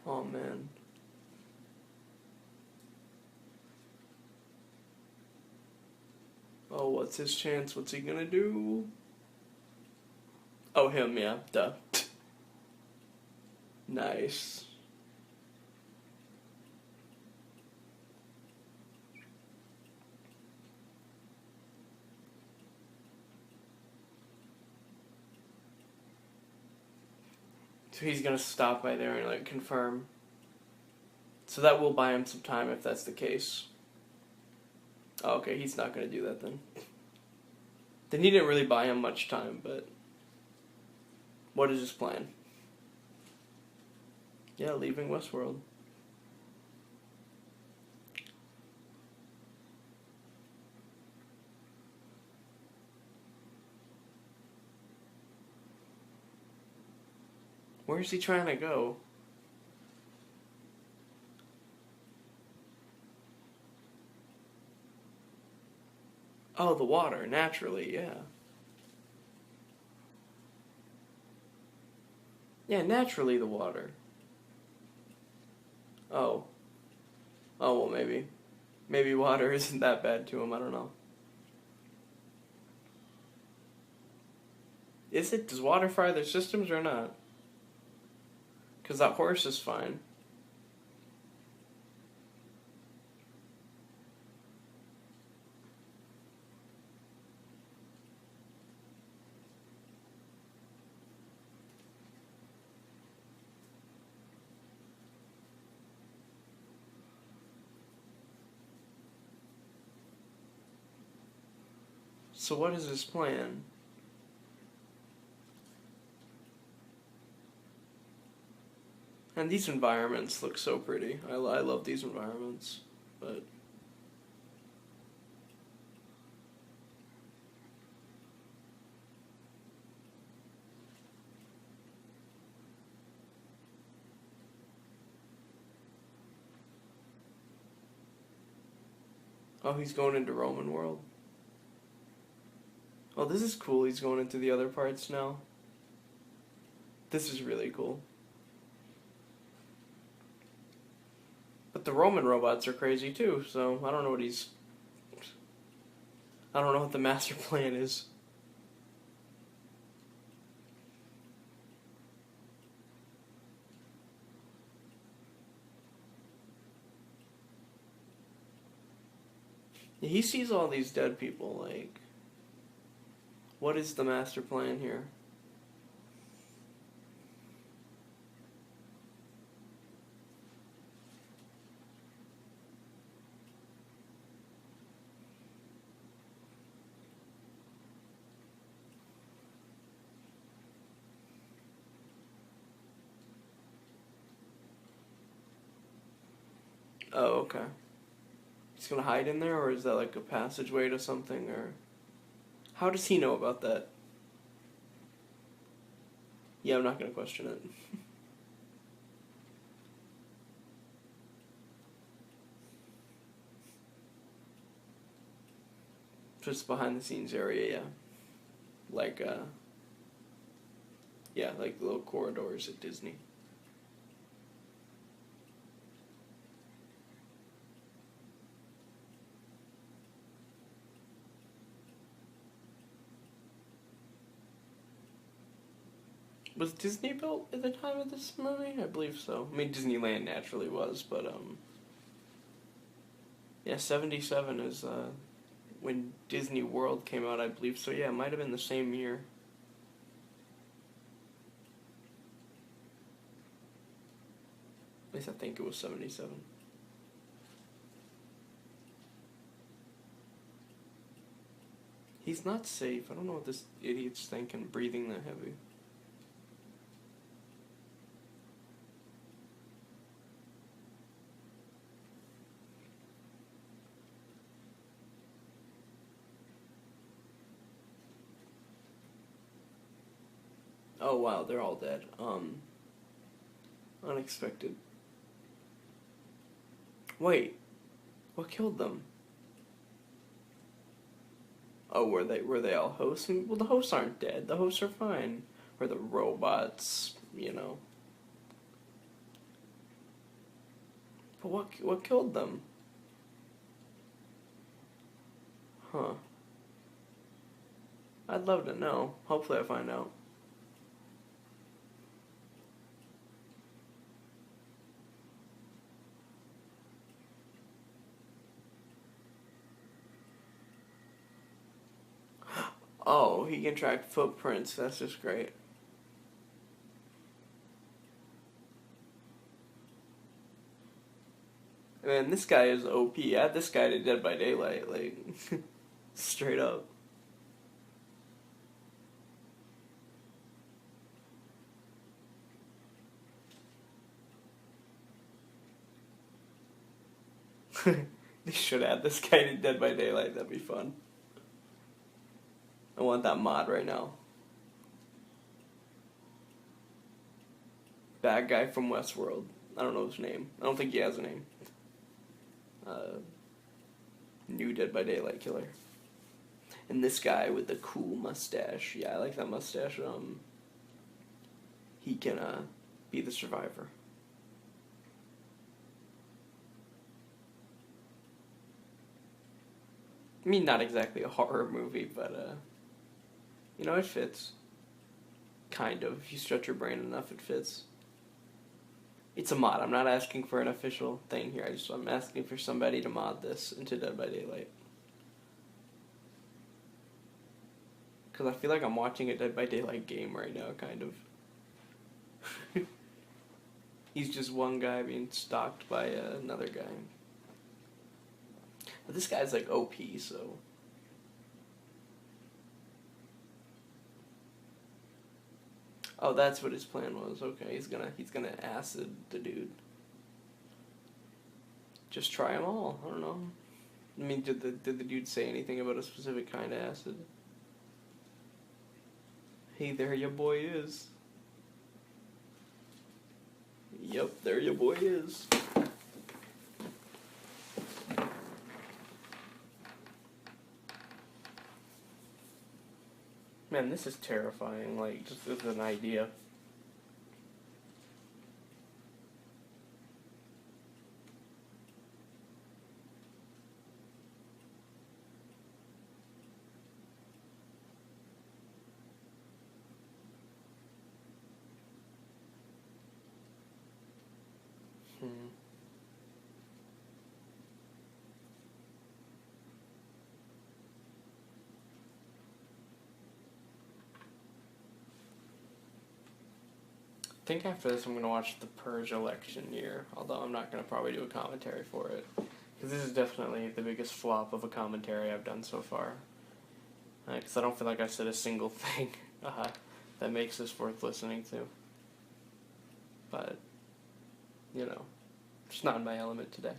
Oh man. Oh what's his chance? What's he gonna do? Oh, him, yeah, duh. Nice. So he's gonna stop by there and like confirm. So that will buy him some time if that's the case. Oh, okay, he's not gonna do that then. Then he didn't really buy him much time, but what is his plan? Yeah, leaving Westworld. Where's he trying to go? Oh, the water, naturally, yeah. Yeah, naturally the water. Oh. Oh, well, maybe. Maybe water isn't that bad to him, I don't know. Is it? Does water fry their systems or not? Because that horse is fine. So what is his plan? And these environments look so pretty. I love these environments. But oh, he's going into Roman world. Oh, this is cool. He's going into the other parts now. This is really cool. But the Roman robots are crazy too, so I don't know what the master plan is. He sees all these dead people, like, what is the master plan here? Oh, okay. He's gonna hide in there, or is that like a passageway to something, or how does he know about that? Yeah, I'm not gonna question it. Just behind the scenes area, yeah. Like, yeah, like the little corridors at Disney. Was Disney built at the time of this movie? I believe so. I mean, Disneyland naturally was, but, yeah, 77 is, when Disney World came out, I believe. So, yeah, it might have been the same year. At least I think it was 77. He's not safe. I don't know what this idiot's thinking, breathing that heavy. Oh, wow, they're all dead. Unexpected. Wait, what killed them? Oh, were they all hosts? Well, the hosts aren't dead. The hosts are fine. Or the robots, you know. But what killed them? Huh. I'd love to know. Hopefully I find out. Oh, he can track footprints. That's just great. Man, this guy is OP. Add this guy to Dead by Daylight, like, straight up. They should add this guy to Dead by Daylight. That'd be fun. I want that mod right now. Bad guy from Westworld. I don't know his name. I don't think he has a name. New Dead by Daylight killer. And this guy with the cool mustache. Yeah, I like that mustache. He can be the survivor. I mean, not exactly a horror movie, but you know, it fits. Kind of. If you stretch your brain enough, it fits. It's a mod. I'm not asking for an official thing here. I'm asking for somebody to mod this into Dead by Daylight. Because I feel like I'm watching a Dead by Daylight game right now, kind of. He's just one guy being stalked by another guy. But this guy's like OP, so... Oh, that's what his plan was. Okay, he's gonna acid the dude. Just try them all. I don't know. I mean, did the dude say anything about a specific kind of acid? Hey, there your boy is. Yep, there your boy is. Man, this is terrifying, like, just as an idea. I think after this I'm going to watch the Purge election year, although I'm not going to probably do a commentary for it. Because this is definitely the biggest flop of a commentary I've done so far. Because I don't feel like I said a single thing that makes this worth listening to. But, you know, it's not in my element today.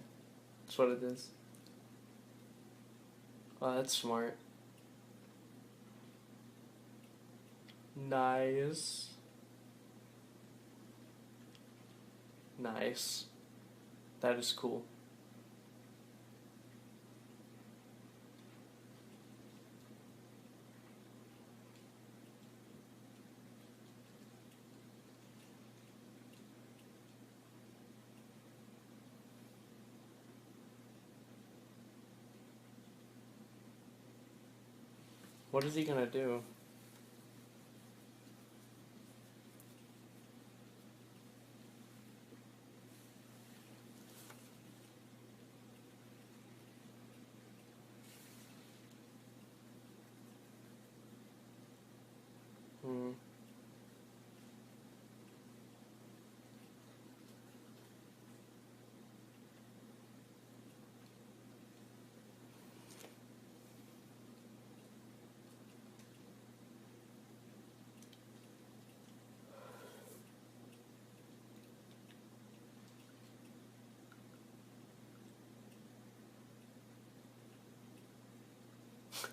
That's what it is. Oh, that's smart. Nice. Nice. That is cool. What is he gonna do?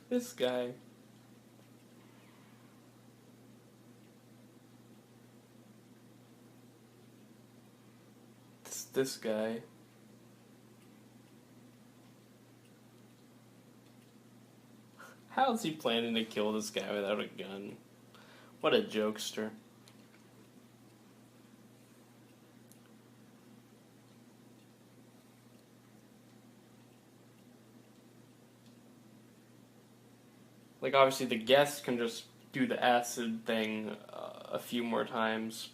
This guy. This guy. How is he planning to kill this guy without a gun? What a jokester. Like, obviously, the guests can just do the acid thing a few more times,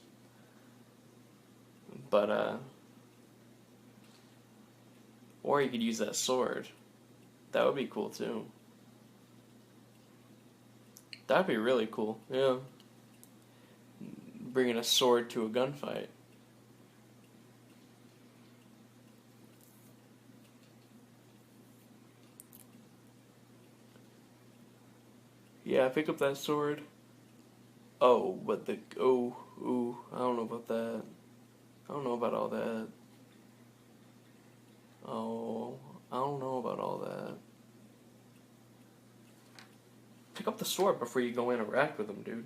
but, or you could use that sword. That would be cool, too. That'd be really cool, yeah. Bringing a sword to a gunfight. Yeah, pick up that sword. Oh, but the ooh, I don't know about that. I don't know about all that. Oh, I don't know about all that. Pick up the sword before you go interact with them, dude.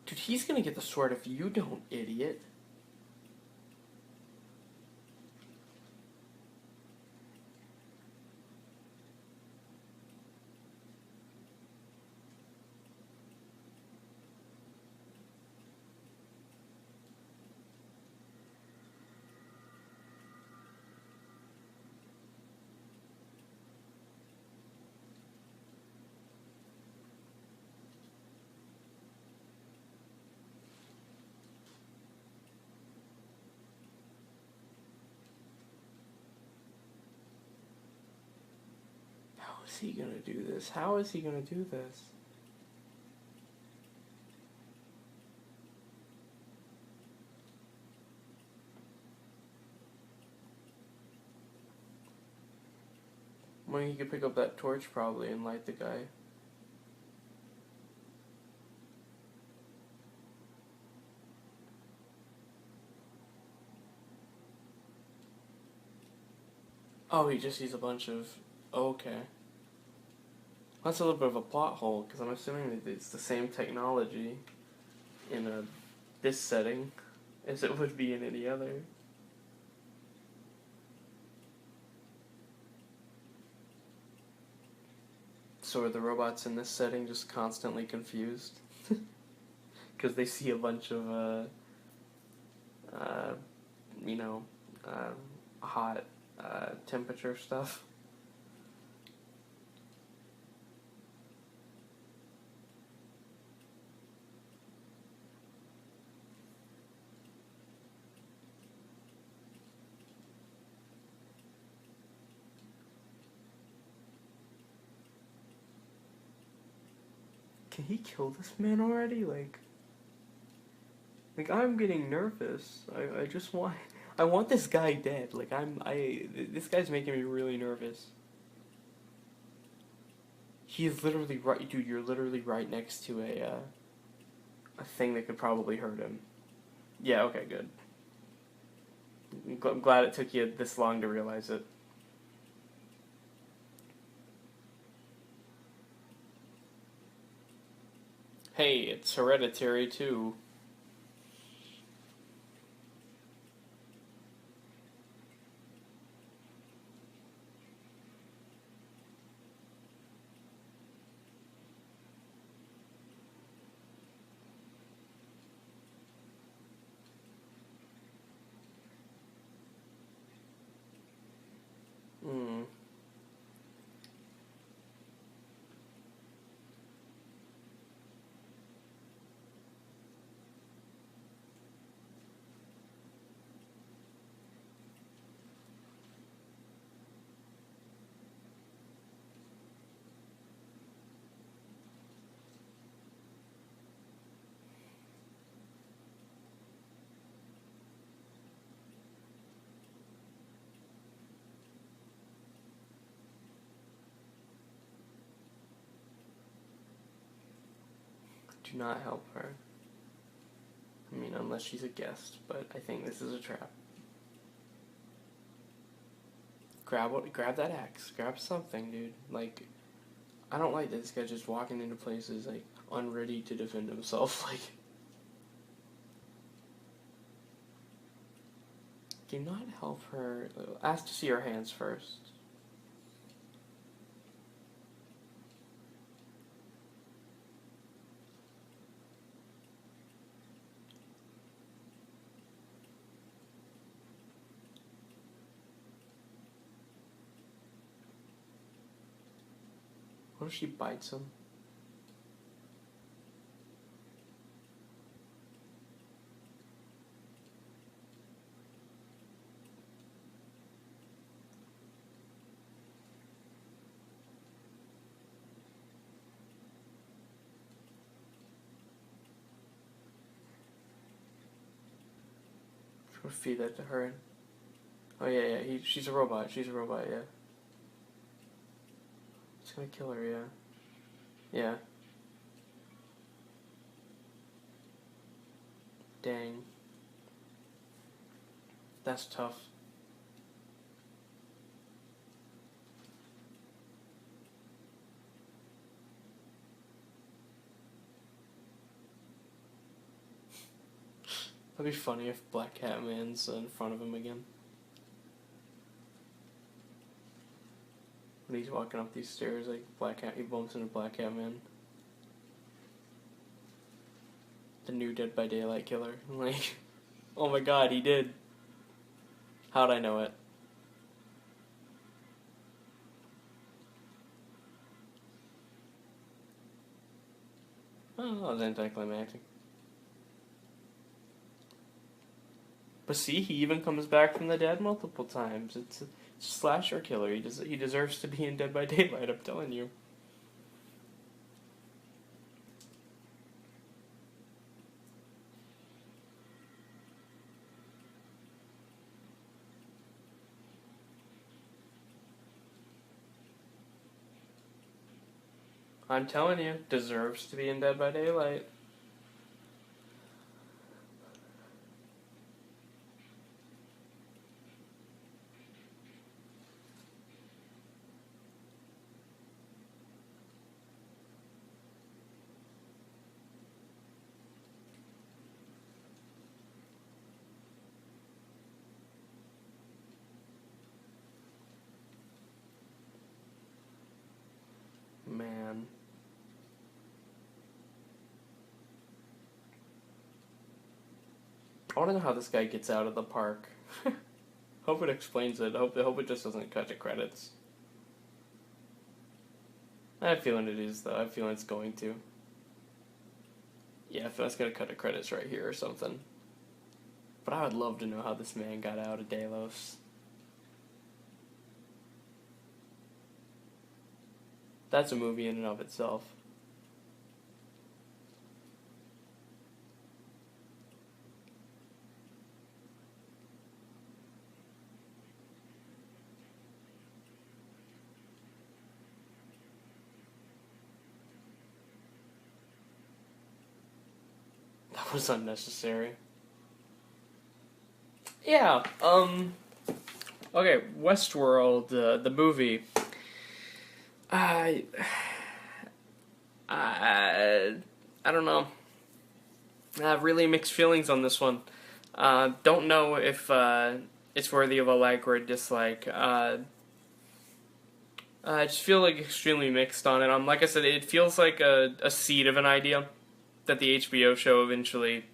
Dude, he's gonna get the sword if you don't, idiot. How is he gonna do this? How is he gonna do this? Well, he could pick up that torch probably and light the guy. Oh, he just sees a bunch of. Okay. That's a little bit of a plot hole, because I'm assuming that it's the same technology in this setting as it would be in any other. So are the robots in this setting just constantly confused? Because they see a bunch of, uh, you know, uh, hot temperature stuff. Can he kill this man already? Like I'm getting nervous. I just want, I want this guy dead. This guy's making me really nervous. He is literally right, dude. You're literally right next to a thing that could probably hurt him. Yeah. Okay. Good. I'm glad it took you this long to realize it. Hey, it's Hereditary too. Hmm. Do not help her. I mean, unless she's a guest, but I think this is a trap. Grab that axe. Grab something, dude. Like, I don't like this guy just walking into places like unready to defend himself. Like, do not help her. Ask to see her hands first. What if she bites him? We'll feed that to her. Oh yeah, yeah. She's a robot. She's a robot. Yeah. It's gonna kill her. Yeah. Yeah. Dang. That's tough. That'd be funny if Black Cat Man's in front of him again. When he's walking up these stairs, like he bumps into Black Cat Man. The new Dead by Daylight killer. Like, oh my god, he did. How'd I know it? Oh, that was anticlimactic. But see, he even comes back from the dead multiple times. It's a slasher killer. He deserves to be in Dead by Daylight, I'm telling you. I'm telling you, deserves to be in Dead by Daylight. Man. I want to know how this guy gets out of the park. Hope it explains it. I hope it just doesn't cut to credits. I have a feeling it is, though. I have a feeling it's going to. Yeah, I feel it's going to cut to credits right here or something. But I would love to know how this man got out of Delos. That's a movie in and of itself. That was unnecessary. Yeah, okay, Westworld, the movie. I don't know. I have really mixed feelings on this one. Don't know if it's worthy of a like or a dislike. I just feel like extremely mixed on it. Like I said, it feels like a seed of an idea that the HBO show eventually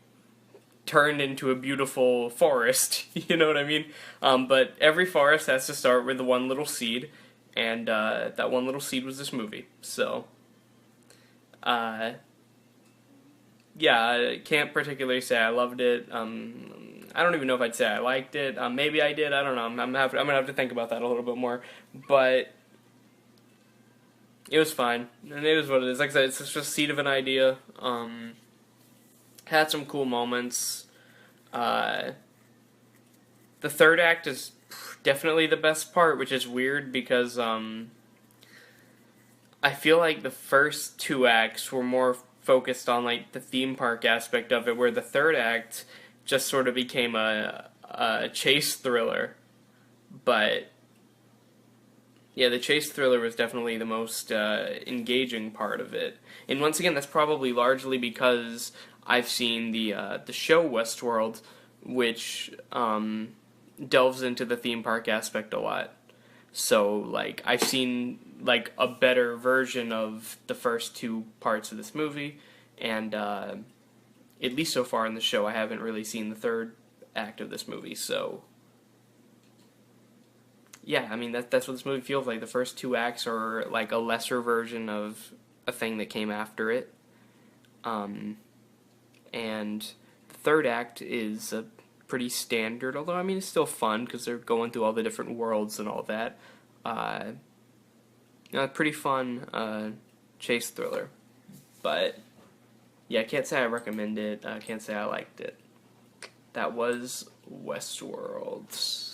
turned into a beautiful forest. You know what I mean? But every forest has to start with one little seed, and that one little seed was this movie. So, yeah, I can't particularly say I loved it. I don't even know if I'd say I liked it. Maybe I did. I don't know. I'm gonna have to think about that a little bit more. But it was fine, and it is what it is. Like I said, it's just a seed of an idea. Had some cool moments. The third act is definitely the best part, which is weird because I feel like the first two acts were more focused on like the theme park aspect of it, where the third act just sort of became a chase thriller. But yeah, the chase thriller was definitely the most engaging part of it. And once again, that's probably largely because I've seen the show Westworld, which delves into the theme park aspect a lot. So, like, I've seen, like, a better version of the first two parts of this movie, and at least so far in the show, I haven't really seen the third act of this movie, so yeah, I mean that's what this movie feels like. The first two acts are like a lesser version of a thing that came after it, um, and the third act is a pretty standard. Although I mean it's still fun because they're going through all the different worlds and all that. Uh, Pretty fun chase thriller, but yeah, I can't say I recommend it. I can't say I liked it. That was Westworld.